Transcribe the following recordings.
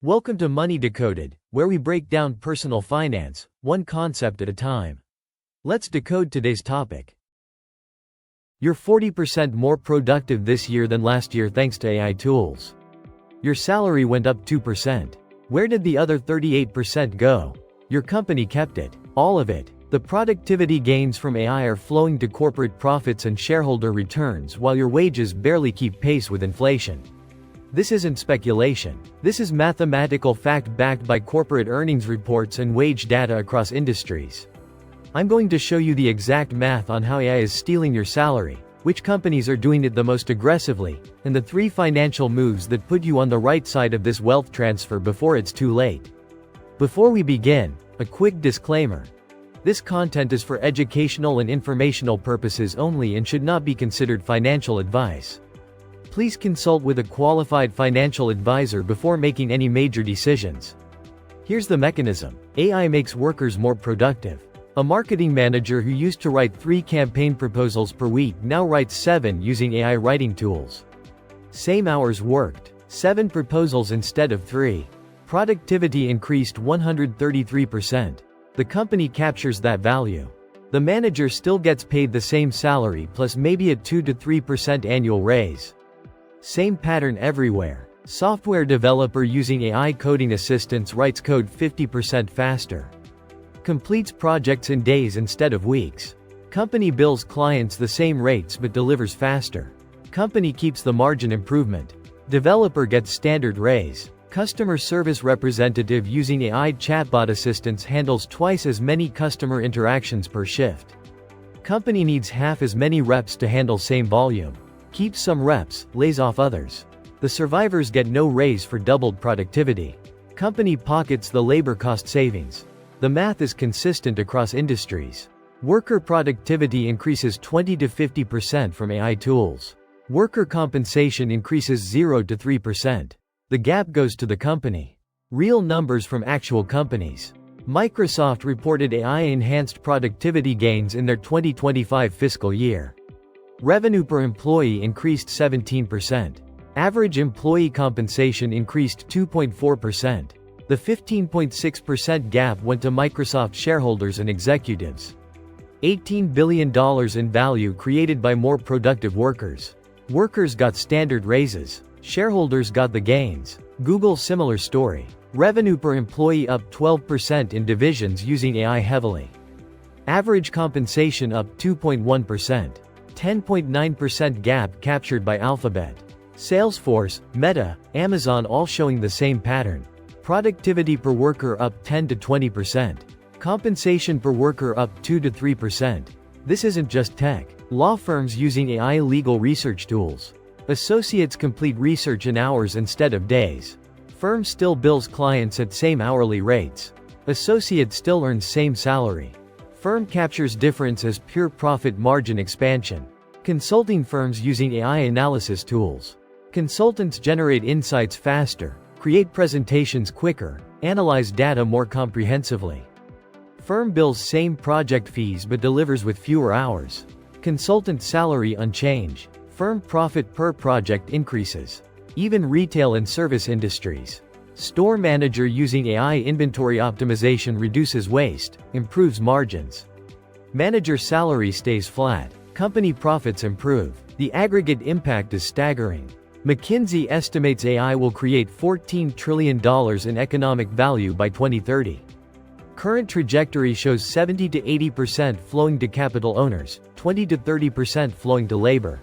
Welcome to Money Decoded, where we break down personal finance, one concept at a time. Let's decode today's topic. You're 40% more productive this year than last year thanks to AI tools. Your salary went up 2%. Where did the other 38% go? Your company kept it. All of it. The productivity gains from AI are flowing to corporate profits and shareholder returns while your wages barely keep pace with inflation. This isn't speculation. This is mathematical fact backed by corporate earnings reports and wage data across industries. I'm going to show you the exact math on how AI is stealing your salary, which companies are doing it the most aggressively, and the 3 financial moves that put you on the right side of this wealth transfer before it's too late. Before we begin, a quick disclaimer. This content is for educational and informational purposes only and should not be considered financial advice. Please consult with a qualified financial advisor before making any major decisions. Here's the mechanism. AI makes workers more productive. A marketing manager who used to write 3 campaign proposals per week now writes 7 using AI writing tools. Same hours worked, 7 proposals instead of 3. Productivity increased 133%. The company captures that value. The manager still gets paid the same salary plus maybe a 2 to 3% annual raise. Same pattern everywhere. Software developer using AI coding assistants writes code 50% faster. Completes projects in days instead of weeks. Company bills clients the same rates but delivers faster. Company keeps the margin improvement. Developer gets standard raise. Customer service representative using AI chatbot assistants handles twice as many customer interactions per shift. Company needs half as many reps to handle same volume. Keeps some reps, lays off others. The survivors get no raise for doubled productivity. Company pockets the labor cost savings. The math is consistent across industries. Worker productivity increases 20 to 50% from AI tools. Worker compensation increases 0 to 3%. The gap goes to the company. Real numbers from actual companies. Microsoft reported AI-enhanced productivity gains in their 2025 fiscal year. Revenue per employee increased 17%. Average employee compensation increased 2.4%. The 15.6% gap went to Microsoft shareholders and executives. $18 billion in value created by more productive workers. Workers got standard raises. Shareholders got the gains. Google similar story. Revenue per employee up 12% in divisions using AI heavily. Average compensation up 2.1%. 10.9% gap captured by Alphabet. Salesforce, Meta, Amazon all showing the same pattern. Productivity per worker up 10 to 20%. Compensation per worker up 2 to 3%. This isn't just tech. Law firms using AI legal research tools. Associates complete research in hours instead of days. Firm still bills clients at same hourly rates. Associate still earns same salary. Firm captures difference as pure profit margin expansion. Consulting firms using AI analysis tools. Consultants generate insights faster, create presentations quicker, analyze data more comprehensively. Firm bills same project fees but delivers with fewer hours. Consultant salary unchanged. Firm profit per project increases. Even retail and service industries. Store manager using AI inventory optimization reduces waste, improves margins. Manager salary stays flat. Company profits improve. The aggregate impact is staggering. McKinsey estimates AI will create $14 trillion in economic value by 2030. Current trajectory shows 70 to 80% flowing to capital owners, 20 to 30% flowing to labor.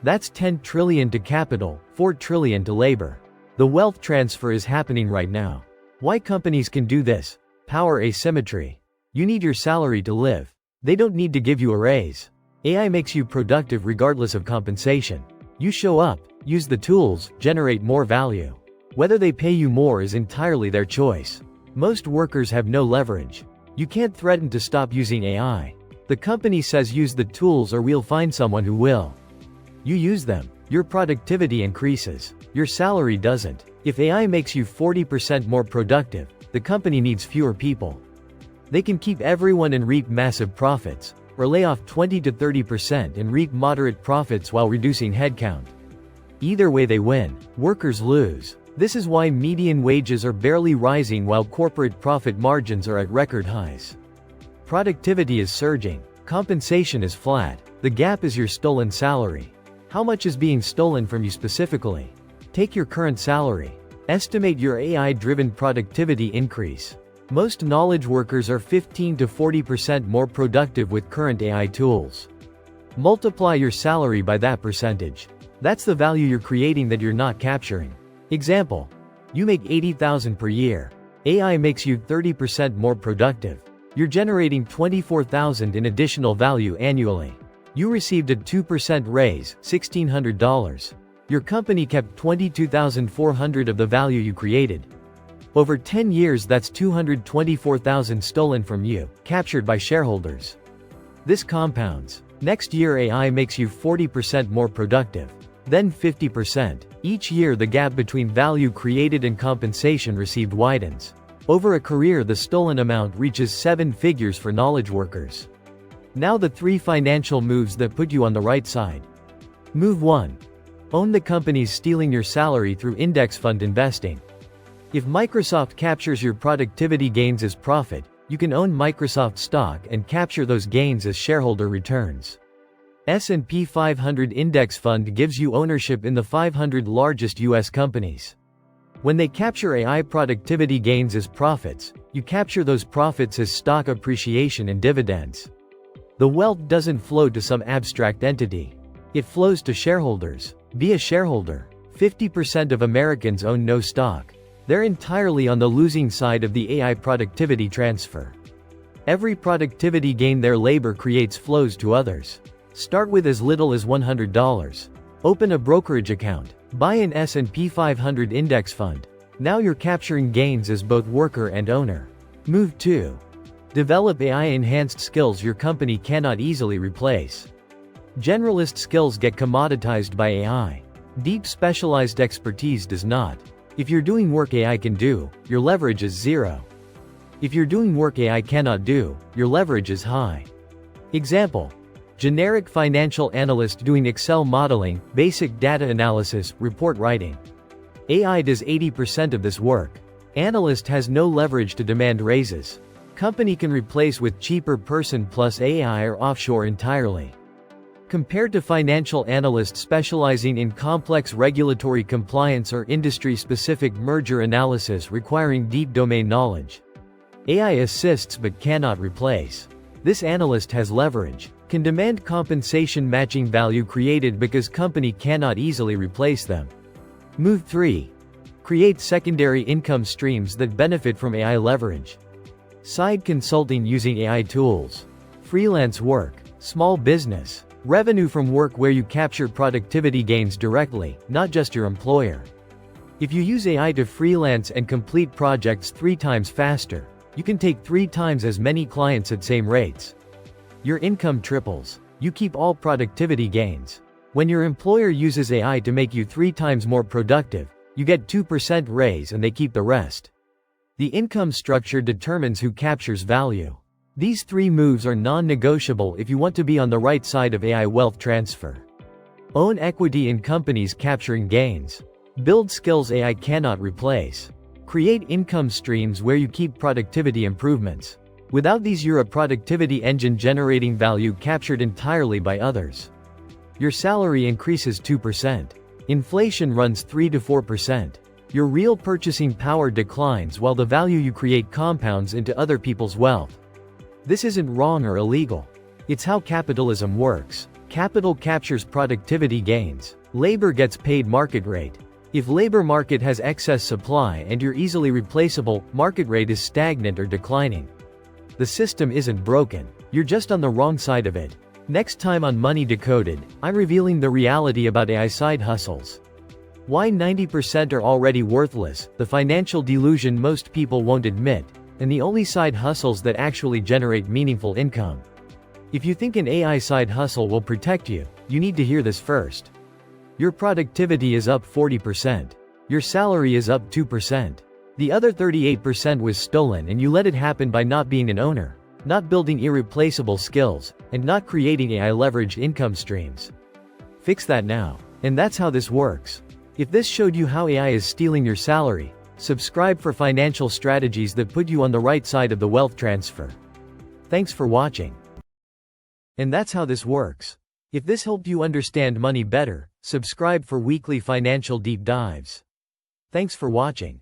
That's $10 trillion to capital, $4 trillion to labor. The wealth transfer is happening right now. Why companies can do this? Power asymmetry. You need your salary to live. They don't need to give you a raise. AI makes you productive regardless of compensation. You show up, use the tools, generate more value. Whether they pay you more is entirely their choice. Most workers have no leverage. You can't threaten to stop using AI. The company says use the tools or we'll find someone who will. You use them. Your productivity increases. Your salary doesn't. If AI makes you 40% more productive, the company needs fewer people. They can keep everyone and reap massive profits, or lay off 20 to 30% and reap moderate profits while reducing headcount. Either way they win. Workers lose. This is why median wages are barely rising while corporate profit margins are at record highs. Productivity is surging. Compensation is flat. The gap is your stolen salary. How much is being stolen from you specifically? Take your current salary. Estimate your AI-driven productivity increase. Most knowledge workers are 15 to 40% more productive with current AI tools. Multiply your salary by that percentage. That's the value you're creating that you're not capturing. Example. You make $80,000 per year. AI makes you 30% more productive. You're generating $24,000 in additional value annually. You received a 2% raise, $1,600. Your company kept $22,400 of the value you created. Over 10 years, that's $224,000 stolen from you, captured by shareholders. This compounds. Next year AI makes you 40% more productive. Then 50%. Each year the gap between value created and compensation received widens. Over a career the stolen amount reaches 7 figures for knowledge workers. Now the 3 financial moves that put you on the right side. Move 1. Own the companies stealing your salary through index fund investing. If Microsoft captures your productivity gains as profit, you can own Microsoft stock and capture those gains as shareholder returns. S&P 500 index fund gives you ownership in the 500 largest US companies. When they capture AI productivity gains as profits, you capture those profits as stock appreciation and dividends. The wealth doesn't flow to some abstract entity. It flows to shareholders. Be a shareholder. 50% of Americans own no stock. They're entirely on the losing side of the AI productivity transfer. Every productivity gain their labor creates flows to others. Start with as little as $100. Open a brokerage account. Buy an S&P 500 index fund. Now you're capturing gains as both worker and owner. Move 2. Develop AI-enhanced skills your company cannot easily replace. Generalist skills get commoditized by AI. Deep specialized expertise does not. If you're doing work AI can do, your leverage is 0. If you're doing work AI cannot do, your leverage is high. Example. Generic financial analyst doing Excel modeling, basic data analysis, report writing. AI does 80% of this work. Analyst has no leverage to demand raises. Company can replace with cheaper person plus AI or offshore entirely. Compared to financial analysts specializing in complex regulatory compliance or industry-specific merger analysis requiring deep domain knowledge. AI assists but cannot replace. This analyst has leverage, can demand compensation matching value created because company cannot easily replace them. Move 3. Create secondary income streams that benefit from AI leverage. Side consulting using AI tools. Freelance work. Small business. Revenue from work where you capture productivity gains directly, not just your employer. If you use AI to freelance and complete projects 3 times faster, you can take 3 times as many clients at same rates. Your income triples. You keep all productivity gains. When your employer uses AI to make you 3 times more productive, you get 2% raise and they keep the rest. The income structure determines who captures value. These 3 moves are non-negotiable if you want to be on the right side of AI wealth transfer. Own equity in companies capturing gains. Build skills AI cannot replace. Create income streams where you keep productivity improvements. Without these, you're a productivity engine generating value captured entirely by others. Your salary increases 2%. Inflation runs 3 to 4%. Your real purchasing power declines while the value you create compounds into other people's wealth. This isn't wrong or illegal. It's how capitalism works. Capital captures productivity gains. Labor gets paid market rate. If labor market has excess supply and you're easily replaceable, market rate is stagnant or declining. The system isn't broken. You're just on the wrong side of it. Next time on Money Decoded, I'm revealing the reality about AI side hustles. Why 90% are already worthless, the financial delusion most people won't admit, and the only side hustles that actually generate meaningful income. If you think an AI side hustle will protect you, you need to hear this first. Your productivity is up 40%. Your salary is up 2%. The other 38% was stolen and you let it happen by not being an owner, not building irreplaceable skills, and not creating AI leveraged income streams. Fix that now. And that's how this works. If this showed you how AI is stealing your salary, subscribe for financial strategies that put you on the right side of the wealth transfer. Thanks for watching. And that's how this works. If this helped you understand money better, subscribe for weekly financial deep dives. Thanks for watching.